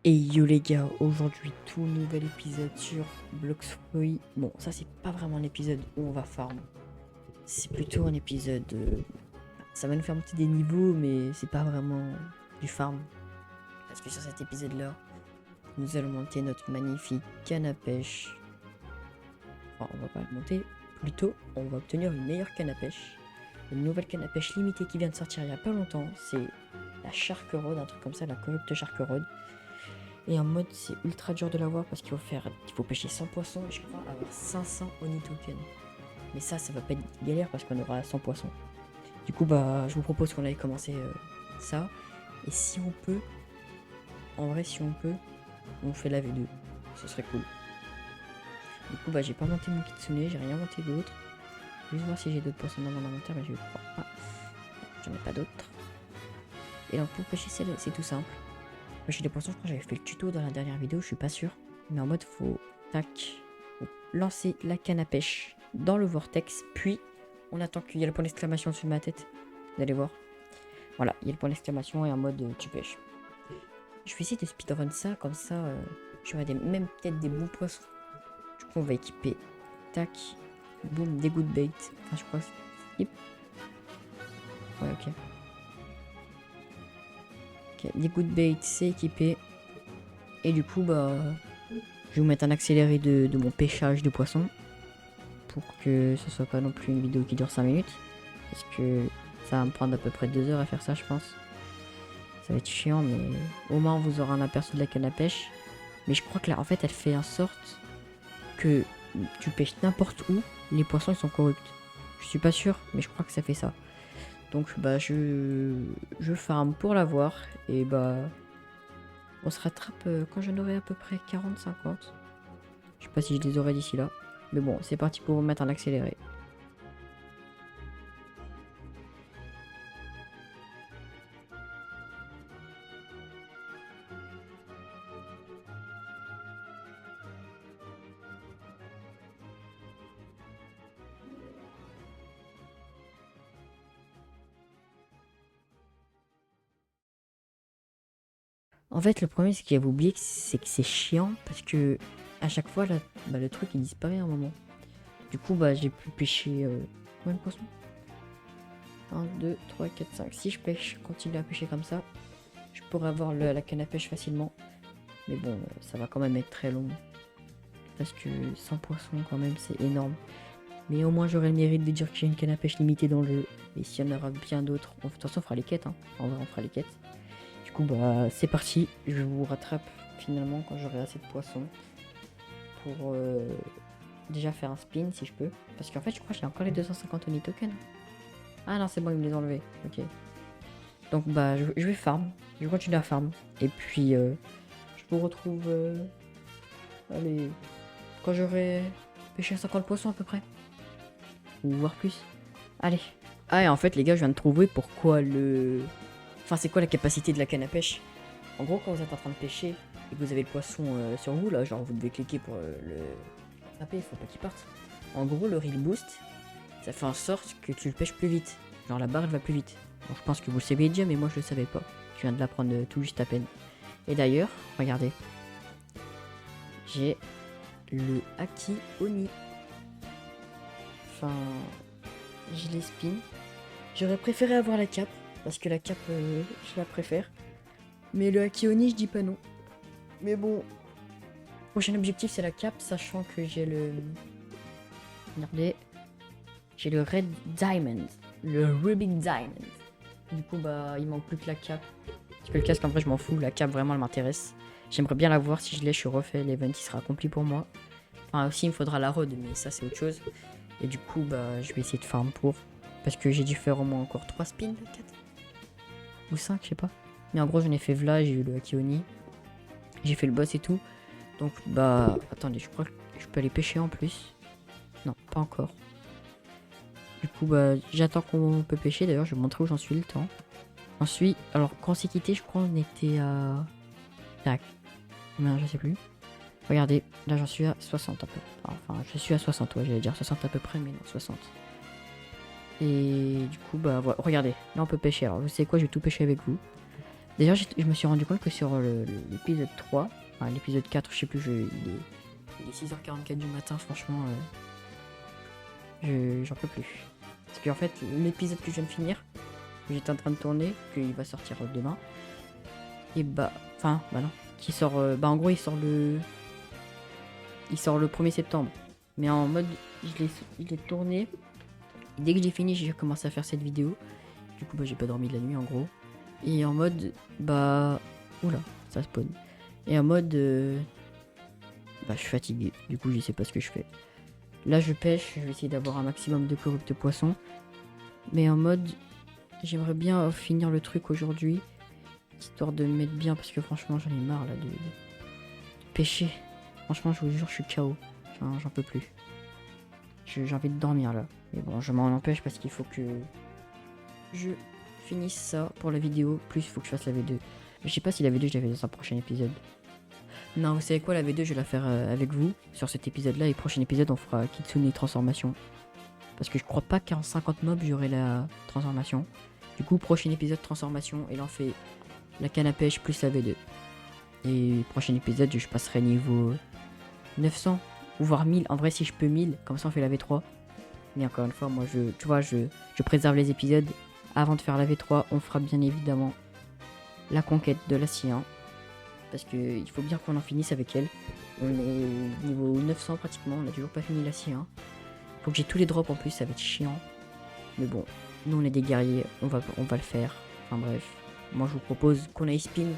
Et yo les gars, aujourd'hui tout nouvel épisode sur Bloxfruit. Bon, ça c'est pas vraiment un épisode où on va farm. C'est plutôt un épisode... ça va nous faire monter des niveaux, mais c'est pas vraiment du farm. Parce que sur cet épisode-là, nous allons monter notre magnifique canne à pêche. Enfin, on va pas le monter. Plutôt, on va obtenir une meilleure canne à pêche. Une nouvelle canne à pêche limitée qui vient de sortir il y a pas longtemps. C'est la Shark Rod, un truc comme ça, la Corrupt Shark Rod. Et en mode, c'est ultra dur de l'avoir parce qu'il faut pêcher 100 poissons et je crois avoir 500 Oni tokens. Mais ça va pas être galère parce qu'on aura 100 poissons. Du coup, bah, je vous propose qu'on aille commencer ça. Et si on peut, en vrai, si on peut, on fait la V2. Ce serait cool. Du coup, bah, j'ai pas monté mon kitsune, j'ai rien monté d'autre. Je vais juste voir si j'ai d'autres poissons dans mon inventaire, mais je crois pas. J'en ai pas d'autres. Et donc, pour pêcher, c'est tout simple. Pêcher des poissons, je crois que j'avais fait le tuto dans la dernière vidéo, je suis pas sûr. Mais en mode, faut lancer la canne à pêche dans le vortex, puis on attend qu'il y ait le point d'exclamation dessus de ma tête. Vous allez voir. Voilà, il y a le point d'exclamation et en mode tu pêches. Je vais essayer de speedrun ça, comme ça, j'aurai même peut-être des bons poissons. Du coup, on va équiper. Tac. Boum, des good bait. Enfin, je crois que c'est... Yep. Ouais, ok. Ok, des good bait, c'est équipé. Et du coup, bah... je vais vous mettre un accéléré de mon pêchage de poissons. Pour que ce soit pas non plus une vidéo qui dure 5 minutes. Parce que ça va me prendre à peu près 2 heures à faire ça, je pense. Ça va être chiant, mais au moins on vous aura un aperçu de la canne à pêche. Mais je crois que là, en fait, elle fait en sorte que tu pêches n'importe où, les poissons ils sont corrupts. Je suis pas sûr, mais je crois que ça fait ça. Donc bah je farm pour l'avoir et bah on se rattrape quand j'en aurai à peu près 40-50. Je sais pas si je les aurai d'ici là. Mais bon, c'est parti pour vous mettre en accéléré. En fait, le problème, c'est qu'il y a oublié que c'est chiant parce que à chaque fois, là, bah, le truc il disparaît à un moment. Du coup, bah, j'ai pu pêcher combien de poissons 1, 2, 3, 4, 5. Si je pêche, continue à pêcher comme ça, je pourrais avoir la canne à pêche facilement. Mais bon, ça va quand même être très long. Parce que 100 poissons, quand même, c'est énorme. Mais au moins, j'aurai le mérite de dire que j'ai une canne à pêche limitée dans le jeu. Et s'il y en aura bien d'autres, de toute façon, on fera les quêtes. Hein. En vrai, on fera les quêtes. Du coup, bah, c'est parti. Je vous rattrape finalement quand j'aurai assez de poissons. Pour déjà faire un spin si je peux. Parce qu'en fait, je crois que j'ai encore les 250 Oni tokens. Ah non, c'est bon, ils me les ont enlevés. Ok. Donc, bah, je vais farm. Je vais continuer à farm. Et puis, je vous retrouve. Allez. Quand j'aurai pêché 50 poissons à peu près. Ou voire plus. Allez. Ah, et en fait, les gars, je viens de trouver pourquoi le. Enfin, c'est quoi la capacité de la canne à pêche. En gros, quand vous êtes en train de pêcher et que vous avez le poisson sur vous, là, genre vous devez cliquer pour le taper, il faut pas qu'il parte. En gros, le reel boost, ça fait en sorte que tu le pêches plus vite. Genre la barre elle va plus vite. Bon, je pense que vous le savez déjà, mais moi je le savais pas. Je viens de l'apprendre tout juste à peine. Et d'ailleurs, regardez. J'ai le Haki Oni. Enfin, je les spin. J'aurais préféré avoir la cape, parce que la cape, je la préfère. Mais le Haki Oni, je dis pas non. Mais bon, prochain objectif c'est la cape, sachant que j'ai le... Regardez. J'ai le Red Diamond. Le Rubik Diamond. Du coup, bah, il manque plus que la cape. Parce que le casque, en vrai, je m'en fous. La cape, vraiment, elle m'intéresse. J'aimerais bien la voir. Si je l'ai, je suis refait. L'event, il sera accompli pour moi. Enfin, aussi, il me faudra la road, mais ça, c'est autre chose. Et du coup, bah, je vais essayer de farm pour. Parce que j'ai dû faire au moins encore 3 spins, 4 ou 5, je sais pas. Mais en gros, j'en ai fait v'là. J'ai eu le Haki Oni. J'ai fait le boss et tout. Donc, bah, attendez, je crois que je peux aller pêcher en plus. Non, pas encore. Du coup, bah, j'attends qu'on peut pêcher. D'ailleurs, je vais vous montrer où j'en suis le temps. Ensuite, alors, quand on s'est quitté, je crois on était à... Tac. Combien, je sais plus. Regardez, là, j'en suis à 60 à peu près. Enfin, je suis à 60, ouais, j'allais dire 60 à peu près, mais non, 60. Et du coup, bah, voilà. Regardez, là, on peut pêcher. Alors, vous savez quoi, je vais tout pêcher avec vous. D'ailleurs, je me suis rendu compte que sur l'épisode 3, enfin l'épisode 4, je sais plus, il est 6h44 du matin, franchement, j'en peux plus. Parce qu'en fait, l'épisode que je viens de finir, que j'étais en train de tourner, qu'il va sortir demain, et bah non, qui sort, en gros, il sort le 1er septembre. Mais en mode, je l'ai tourné, et dès que j'ai fini, j'ai commencé à faire cette vidéo. Du coup, j'ai pas dormi de la nuit, en gros. Et en mode, oula, ça spawn. Et en mode, je suis fatigué. Du coup, je sais pas ce que je fais. Là, je pêche, je vais essayer d'avoir un maximum de corrupte poisson. Mais en mode, j'aimerais bien finir le truc aujourd'hui. Histoire de me mettre bien, parce que franchement, j'en ai marre là de pêcher. Franchement, je vous jure, je suis KO. J'en peux plus. J'ai envie de dormir là. Mais bon, je m'en empêche parce qu'il faut que je finisse ça pour la vidéo. Plus, il faut que je fasse la V2. Je sais pas si la V2, je la fais dans un prochain épisode. Non, vous savez quoi, la V2, je vais la faire avec vous sur cet épisode-là. Et prochain épisode, on fera Kitsune transformation. Parce que je crois pas qu'en 50 mobs, j'aurai la transformation. Du coup, prochain épisode, transformation. Et là, on fait la canne à pêche plus la V2. Et prochain épisode, je passerai niveau 900 ou voire 1000. En vrai, si je peux 1000, comme ça, on fait la V3. Mais encore une fois, moi, je préserve les épisodes. Avant de faire la V3, on fera bien évidemment la conquête de la Cyan. Parce qu'il faut bien qu'on en finisse avec elle. On est niveau 900 pratiquement, on n'a toujours pas fini la Cyan. Faut que j'ai tous les drops en plus, ça va être chiant. Mais bon, nous on est des guerriers, on va le faire. Enfin bref, moi je vous propose qu'on aille spin.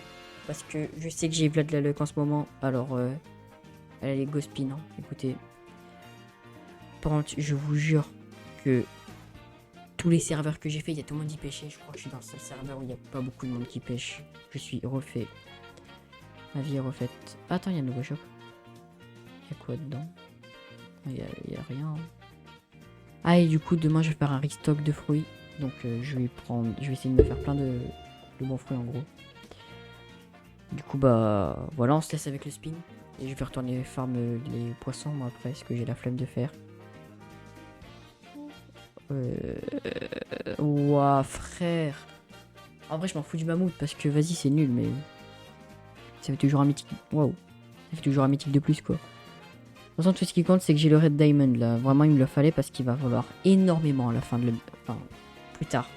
Parce que je sais que j'ai Vlad la Luck en ce moment. Alors, elle est go spin, hein. Écoutez. Par contre, je vous jure que tous les serveurs que j'ai fait, il y a tout le monde qui pêchait. Je crois que je suis dans le seul serveur où il n'y a pas beaucoup de monde qui pêche. Je suis refait. Ma vie est refaite. Attends, il y a un nouveau shop. Il y a quoi dedans? Il y a rien. Ah, et du coup, demain, je vais faire un restock de fruits. Donc, je vais essayer de me faire plein de bons fruits en gros. Du coup, voilà, on se laisse avec le spin. Et je vais retourner farm les poissons, moi, après, ce que j'ai la flemme de faire. Ouah, frère. En vrai, je m'en fous du mammouth parce que, vas-y, c'est nul, mais ça fait toujours un mythique. Waouh. Ça fait toujours un mythique de plus, quoi. De toute façon, tout ce qui compte, c'est que j'ai le Red Diamond, là. Vraiment, il me le fallait parce qu'il va falloir énormément à la fin de enfin, plus tard.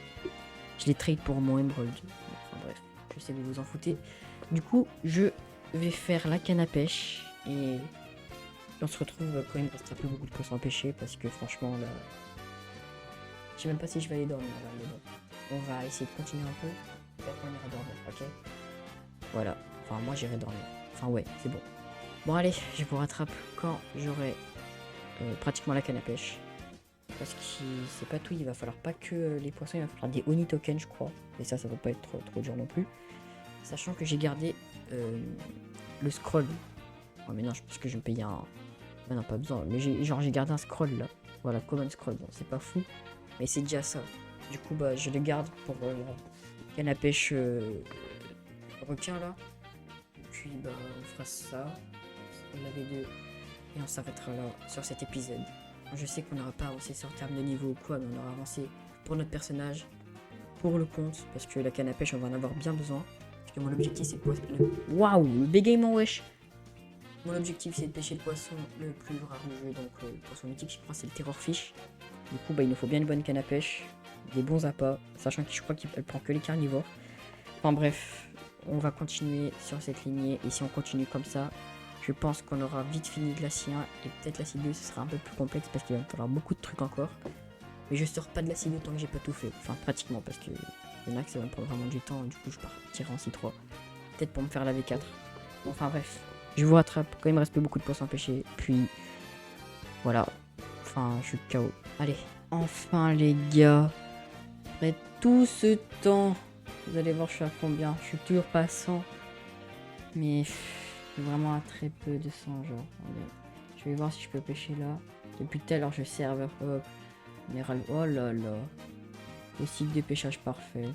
Je les trade pour mon Emerald. Enfin, bref, je sais que vous vous en foutez. Du coup, je vais faire la canne à pêche et on se retrouve quand il me restera plus beaucoup de poissons à pêcher parce que franchement, là, je sais même pas si je vais aller dormir là, mais bon. On va essayer de continuer un peu. Peut-être qu'on ira dormir, ok? Voilà. Enfin, moi j'irai dormir. Enfin, ouais, c'est bon. Bon, allez, je vous rattrape quand j'aurai pratiquement la canne à pêche. Parce que c'est pas tout, il va falloir pas que les poissons, il va falloir des Oni tokens, je crois. Et ça va pas être trop dur non plus. Sachant que j'ai gardé le scroll. Oh, mais non, je pense que je vais me payer un. Mais non, pas besoin. Mais j'ai gardé un scroll là. Voilà, common scroll. Bon, c'est pas fou. Mais c'est déjà ça. Du coup, je le garde pour canne à pêche requin là. Et puis, on fera ça. On avait deux. Et on s'arrêtera là sur cet épisode. Je sais qu'on n'aura pas avancé sur terme de niveau ou quoi, mais on aura avancé pour notre personnage, pour le compte, parce que la canne à pêche, on va en avoir bien besoin. Parce que mon objectif, c'est quoi? Waouh, le bégaiement, wesh! Mon objectif, c'est de pêcher le poisson le plus rare du jeu, donc le poisson mythique, je crois, c'est le terror fish. Du coup, il nous faut bien une bonne canne à pêche, des bons appâts, sachant que je crois qu'elle prend que les carnivores. Enfin bref, on va continuer sur cette lignée, et si on continue comme ça, je pense qu'on aura vite fini de la Cyan, et peut-être la C2, ce sera un peu plus complexe parce qu'il va me falloir beaucoup de trucs encore. Mais je sors pas de la C2 tant que j'ai pas tout fait, enfin pratiquement, parce que il y en a que ça va me prendre vraiment du temps, du coup je partirai en C3. Peut-être pour me faire la V4. Enfin bref, je vous rattrape quand il me reste plus beaucoup de poissons à pêcher, puis voilà, enfin je suis KO. Allez, enfin les gars, après tout ce temps, vous allez voir je suis à combien, je suis toujours pas à 100, mais vraiment à très peu de 100 genre. Je vais voir si je peux pêcher là. Depuis tout à l'heure je serveur hop. Minéral. Oh là là. Le site de pêchage parfait.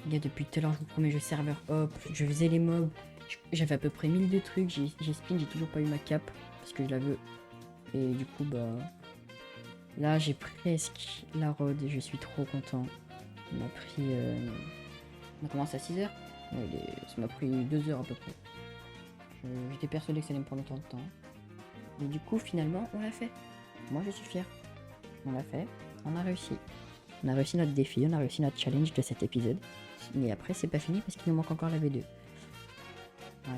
Les gars, depuis tout à l'heure je vous promets je serveur hop. Je faisais les mobs. J'avais à peu près 1000 de trucs. J'ai spin, j'ai toujours pas eu ma cape. Parce que je la veux. Et du coup là j'ai presque la rod et je suis trop content. On a pris. On a commencé à 6h. Ça m'a pris 2 heures à peu près. J'étais persuadé que ça allait me prendre autant de temps. Mais du coup, finalement, on l'a fait. Moi, je suis fier. On l'a fait. On a réussi. On a réussi notre défi. On a réussi notre challenge de cet épisode. Mais après, c'est pas fini parce qu'il nous manque encore la V2. Ouais,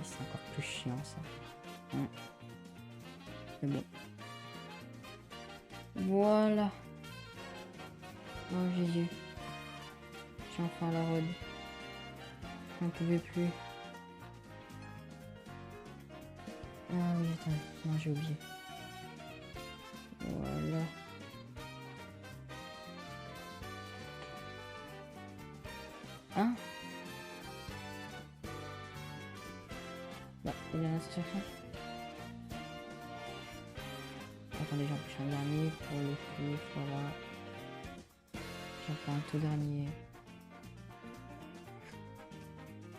c'est encore plus chiant, ça. Mais bon. Voilà. Oh, Jésus. Je suis enfin à la road. J'en pouvais plus. Ah oui, attends. Non, j'ai oublié. Voilà. Hein? Bah, il y a l'association. Attendez, j'en pêche un dernier pour le coup, voilà. J'en fais un tout dernier.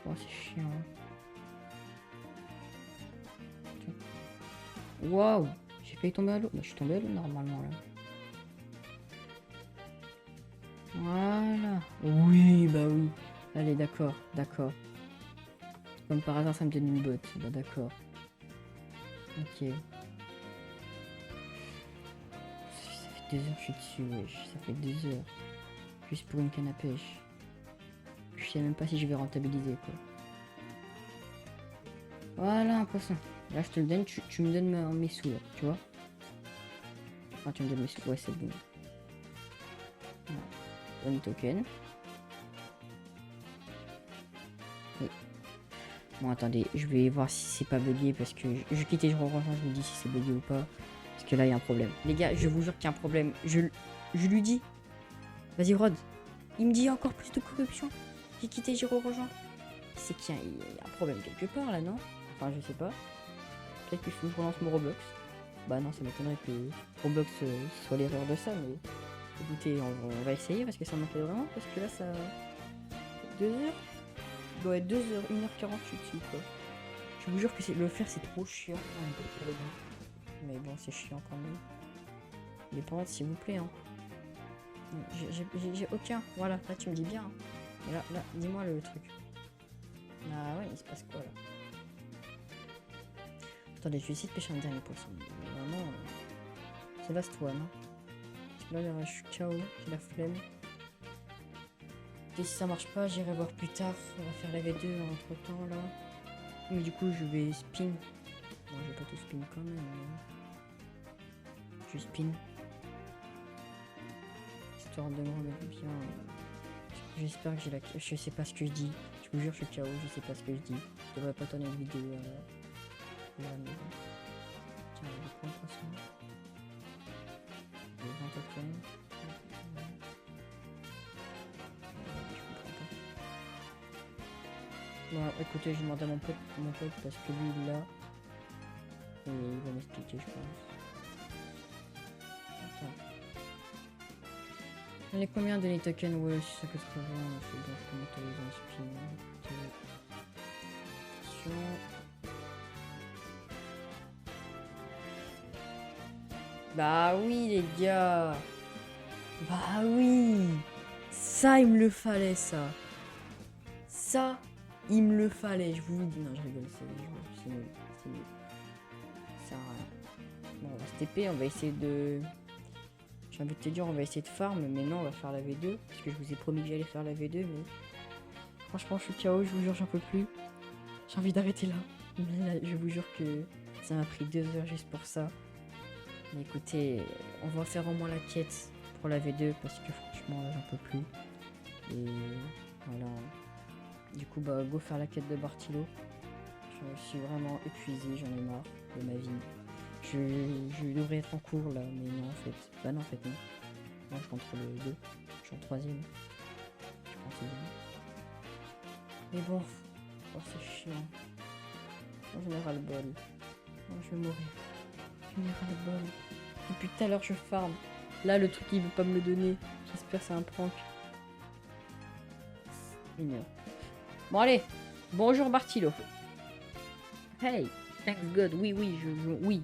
Oh, c'est chiant. Waouh! J'ai failli tomber à l'eau. Bah, je suis tombé à l'eau normalement là. Voilà. Oui, bah oui. Allez, d'accord, d'accord. Comme par hasard, ça me donne une botte. Bah d'accord. Ok. Ça fait 2 heures que je suis dessus, wesh. Ça fait 2 heures. Juste pour une canne à pêche. Je sais même pas si je vais rentabiliser, quoi. Voilà, un poisson. Là, je te le donne. Tu me donnes mes sous, là. Tu vois? Enfin, tu me donnes mes sous. Ouais, c'est bon. Voilà. Donne token. Oui. Bon, attendez. Je vais voir si c'est pas bugué parce que je quitte et je rejoins. Je vous dis si c'est bugué ou pas. Parce que là, il y a un problème. Les gars, je vous jure qu'il y a un problème. Je lui dis. Vas-y, Rod. Il me dit encore plus de corruption. J'ai quitté, j'ai rejoint. C'est qu'il y a un problème quelque part là, non? Enfin, je sais pas. Peut-être qu'il faut que je relance mon Roblox. Bah non, ça m'étonnerait que Roblox soit l'erreur de ça, mais écoutez, on va essayer parce que ça m'inquiète vraiment. Parce que là, ça. 2 heures? Il doit être 2 heures, 1h48 dessus quoi. Je vous jure que le faire c'est trop chiant. Mais bon, c'est chiant quand même. Les parents, s'il vous plaît, hein. J'ai aucun. Voilà, là tu me dis bien. Hein. Et là, dis-moi le truc. Ah ouais, il se passe quoi là? Attendez, je vais essayer de pêcher un dernier poisson. Vraiment, c'est last one. Hein. Parce que là, je suis KO, j'ai la flemme. Et si ça marche pas, j'irai voir plus tard. On va faire la V2 entre temps là. Mais du coup, je vais spin. Non, je vais pas tout spin quand même. Je spin. Histoire de me remettre bien. J'espère que j'ai la. Je sais pas ce que je dis. Je vous jure, je suis KO, je sais pas ce que je dis. Je devrais pas tourner une vidéo. Là, mais bon. Tiens, je vais prendre le poisson. Les 20 tokens. Bon, écoutez, je demande à mon pote parce que lui il l'a. Et il va m'expliquer, je pense. Attends. J'en ai combien de tokens? Ouais, c'est ça que je trouve. C'est bon, je peux m'autoriser un spin. Attention. Bah oui les gars. Bah oui. Ça il me le fallait ça. Ça il me le fallait. Je vous le dis. Non je rigole. C'est nul. C'est nul. Ça sert à rien. Bon on va se TP. On va essayer de... J'ai envie de te dire on va essayer de farm. Mais non on va faire la V2. Parce que je vous ai promis que j'allais faire la V2. Mais franchement je suis KO. Je vous jure j'en peux plus. J'ai envie d'arrêter là. Mais là je vous jure que ça m'a pris 2 heures juste pour ça. Mais écoutez, on va faire au moins la quête pour la V2 parce que franchement j'en peux plus. Et voilà. Du coup bah go faire la quête de Bartilo. Je suis vraiment épuisé, j'en ai marre de ma vie. Je devrais être en cours là, mais non en fait. Bah non en fait non. Moi je rentre le 2. Je suis en 3ème. Je pense mais bon. Oh c'est chiant. J'en ai ras le bol. Oh, je vais mourir. J'en ai ras le bol. Depuis tout à l'heure je farm. Là le truc il veut pas me le donner. J'espère que c'est un prank. Mignon. Bon allez. Bonjour Bartilo. Hey. Thanks God. Oui je vais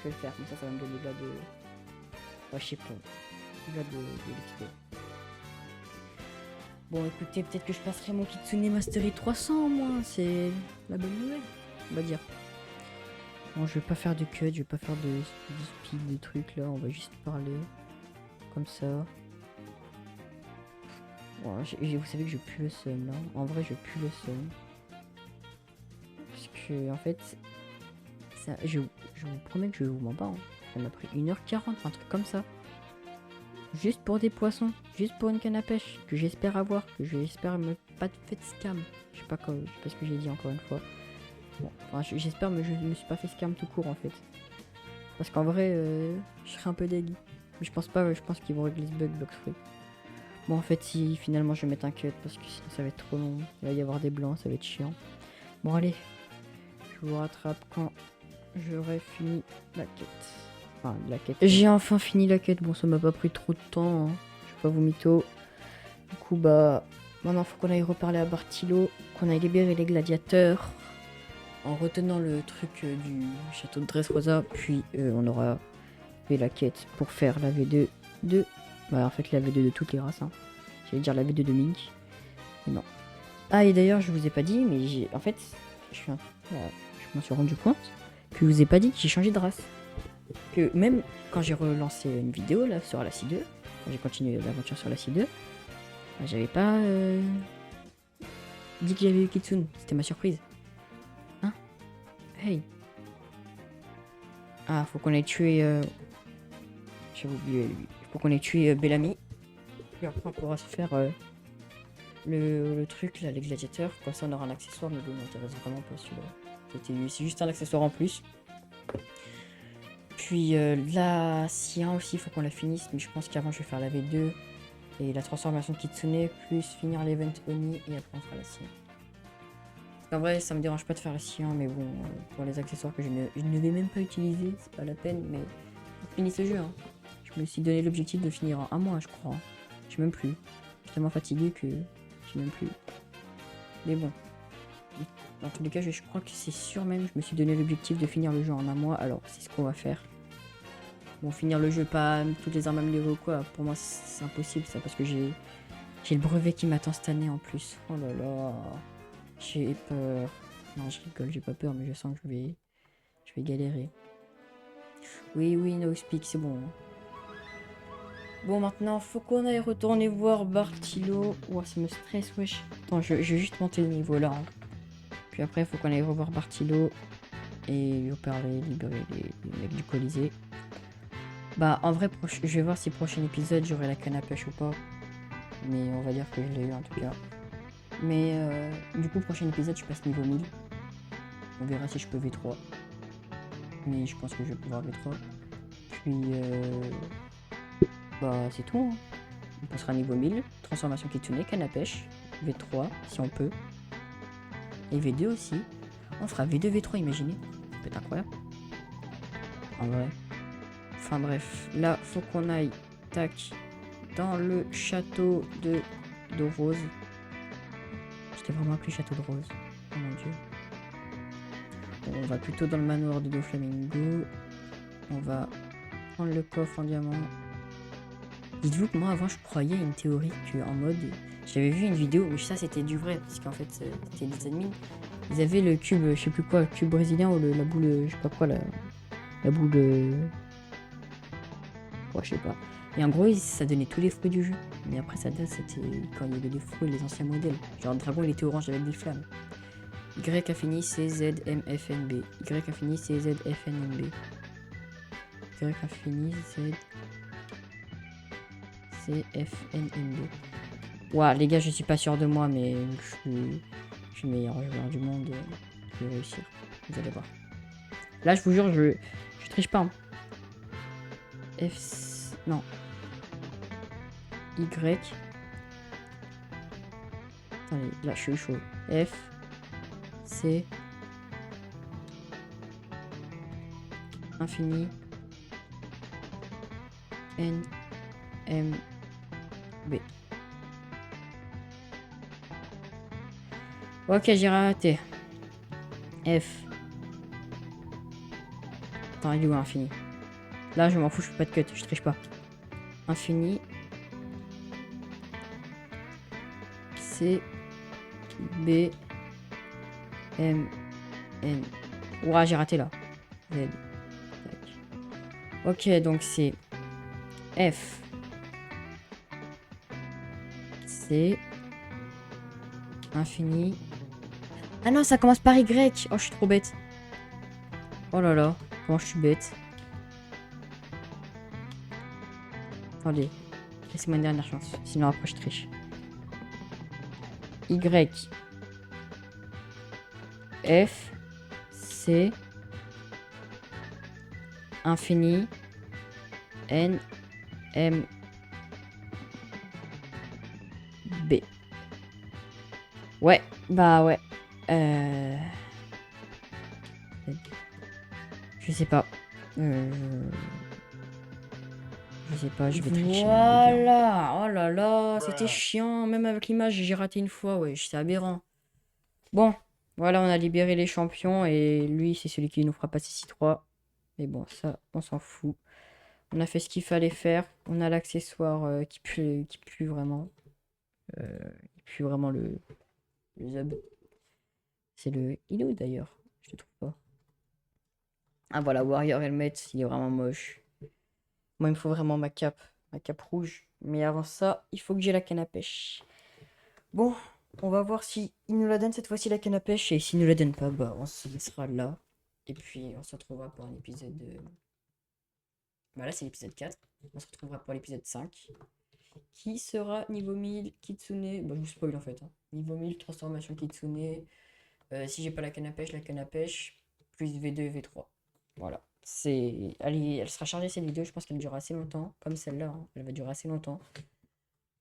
le faire. Comme ça va me donner là de... Ouais je sais pas. Là de l'XP. Bon, écoutez, peut-être que je passerai mon Kitsune Mastery 300 moi. C'est la bonne nouvelle, on va dire. Bon, je vais pas faire de cut, je vais pas faire de speed, de trucs là. On va juste parler comme ça. Bon, vous savez que je pue le seum là. En vrai, je pue le seum. Parce que, en fait, ça, je vous promets que je vous mens pas. Hein. Ça m'a pris 1h40, un truc comme ça. Juste pour des poissons, juste pour une canne à pêche, que j'espère avoir, que j'espère me pas de fait scam. Je sais pas ce que j'ai dit encore une fois. Bon, enfin, j'espère, mais je me suis pas fait scam tout court en fait. Parce qu'en vrai, je serais un peu deg. Mais je pense pas, je pense qu'ils vont régler ce bug Bloxfruit. Bon, en fait, si finalement je vais mettre un cut, parce que sinon ça va être trop long. Il va y avoir des blancs, ça va être chiant. Bon, allez, je vous rattrape quand j'aurai fini la quête. Enfin, la quête. J'ai enfin fini la quête. Bon, ça m'a pas pris trop de temps. Hein. Je vais pas vous mytho. Du coup, bah, maintenant, faut qu'on aille reparler à Bartilo, qu'on aille libérer les gladiateurs. En retenant le truc du château de Dressrosa, puis on aura fait la quête pour faire la V2 de... Bah en fait la V2 de toutes les races, hein. J'allais dire la V2 de Mink, mais non. Ah et d'ailleurs je vous ai pas dit, mais en fait, je m'en suis rendu compte que je vous ai pas dit que j'ai changé de race. Que même quand j'ai relancé une vidéo là sur la C2, quand j'ai continué l'aventure sur la C2, bah, j'avais pas dit que j'avais eu Kitsune, c'était ma surprise. Hein? Hey! Ah, faut qu'on ait tué. J'avais oublié lui. Faut qu'on ait tué Bellamy. Puis après, on pourra se faire le truc là, les gladiateurs. Comme ça, on aura un accessoire, mais bon, m'intéresse vraiment pas celui-là. C'est juste un accessoire en plus. Puis la Cyan aussi, faut qu'on la finisse. Mais je pense qu'avant, je vais faire la V2 et la transformation de Kitsune, plus finir l'event Oni et après, on fera la Cyan. En vrai, ça me dérange pas de faire la Cyan, mais bon, pour les accessoires que je ne vais même pas utiliser, c'est pas la peine, mais on finit ce jeu. Hein. Je me suis donné l'objectif de finir en un mois, je crois. Je sais même plus. Je suis tellement fatigué que je sais même plus. Mais bon. Dans tous les cas, je crois que c'est sûr même. Je me suis donné l'objectif de finir le jeu en un mois. Alors, c'est ce qu'on va faire. Bon, finir le jeu, pas toutes les armes améliorées ou quoi. Pour moi, c'est impossible ça. Parce que j'ai le brevet qui m'attend cette année en plus. Oh là là. J'ai peur. Non, je rigole, j'ai pas peur. Mais je sens que je vais galérer. Oui, no speak, c'est bon. Bon, maintenant, faut qu'on aille retourner voir Bartilo. Ouah, ça me stresse, wesh. Attends, je vais juste monter le niveau là. Hein. Puis après, faut qu'on aille revoir Bartilo et lui parler, libérer les mecs du Colisée. Bah, en vrai, je vais voir si prochain épisode j'aurai la canne à pêche ou pas. Mais on va dire que je l'ai eu en tout cas. Mais du coup, prochain épisode, je passe niveau 1000. On verra si je peux V3. Mais je pense que je vais pouvoir V3. Puis, bah, c'est tout. Hein. On passera niveau 1000. Transformation Kitsune, canne à pêche. V3, si on peut. Et V2 aussi. On fera V2, V3, imaginez. Ça peut être incroyable. En vrai. Enfin bref. Là, faut qu'on aille. Tac. Dans le château de Rose. C'était vraiment appelé château de Rose. Oh mon dieu. Bon, on va plutôt dans le manoir de Doflamingo. On va prendre le coffre en diamant. Dites-vous que moi avant je croyais à une théorie que en mode. J'avais vu une vidéo, mais ça c'était du vrai, parce qu'en fait c'était des admins. Ils avaient le cube, je sais plus quoi, le cube brésilien ou la boule, je sais pas quoi, la boule. Ouais, je sais pas. Et en gros, ça donnait tous les fruits du jeu. Mais après, ça date, c'était quand il y avait les fruits, les anciens modèles. Genre, le dragon, il était orange avec des flammes. Y infini CZMFNB. Y infini CZFNB. Y infini CFNNB. Ouah, les gars, je suis pas sûr de moi, mais je suis le meilleur joueur du monde. Je vais réussir. Vous allez voir. Là, je vous jure, je triche pas. Hein. Non. Y. Attendez, là, je suis chaud. F. C. Infini. N. M. B. Ok, j'ai raté. F. Attends, il est où infini? Là, je m'en fous, je fais pas de cut, je triche pas. Infini. C, B, M, N. Ouah, j'ai raté là. Z. Tac. Ok, donc c'est F, C, infini. Ah non, ça commence par Y. Oh, je suis trop bête. Oh là là, comment je suis bête. Attendez, laissez-moi une dernière chance. Sinon après je triche. Y, F, C, infini, N, M, B. Ouais, bah ouais. Je sais pas. Je sais pas, je vais tricher. Voilà. Oh là là, c'était chiant. Même avec l'image, j'ai raté une fois. Ouais, c'est aberrant. Bon, voilà, on a libéré les champions et lui, c'est celui qui nous fera passer 6-3. Mais bon, ça, on s'en fout. On a fait ce qu'il fallait faire. On a l'accessoire qui pue vraiment. Qui pue vraiment le Zub. C'est le Hilo d'ailleurs. Je le trouve pas. Ah voilà, Warrior Helmet, il est vraiment moche. Moi, il me faut vraiment ma cape rouge. Mais avant ça, il faut que j'ai la canne à pêche. Bon, on va voir si il nous la donne cette fois-ci la canne à pêche. Et s'il nous la donne pas, bah on se laissera là. Et puis on se retrouvera pour un épisode de... Bah là c'est l'épisode 4. On se retrouvera pour l'épisode 5. Qui sera niveau 1000 Kitsune. Bah je vous spoil en fait. Hein. Niveau 1000 transformation Kitsune. Si j'ai pas la canne à pêche, plus V2 et V3. Voilà. Elle sera chargée cette vidéo, je pense qu'elle durera assez longtemps. Comme celle-là, hein. Elle va durer assez longtemps.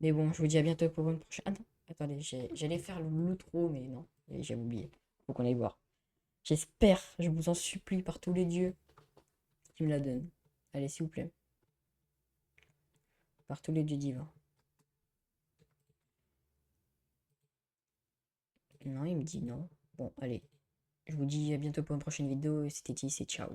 Mais bon, je vous dis à bientôt pour une prochaine. Ah non, attendez, j'allais faire l'outro, mais non, j'avais oublié. Faut qu'on aille voir. J'espère, je vous en supplie par tous les dieux, qu'il me la donne. Allez, s'il vous plaît. Par tous les dieux divins. Non, il me dit non. Bon, allez. Je vous dis à bientôt pour une prochaine vidéo. C'était Tis et ciao.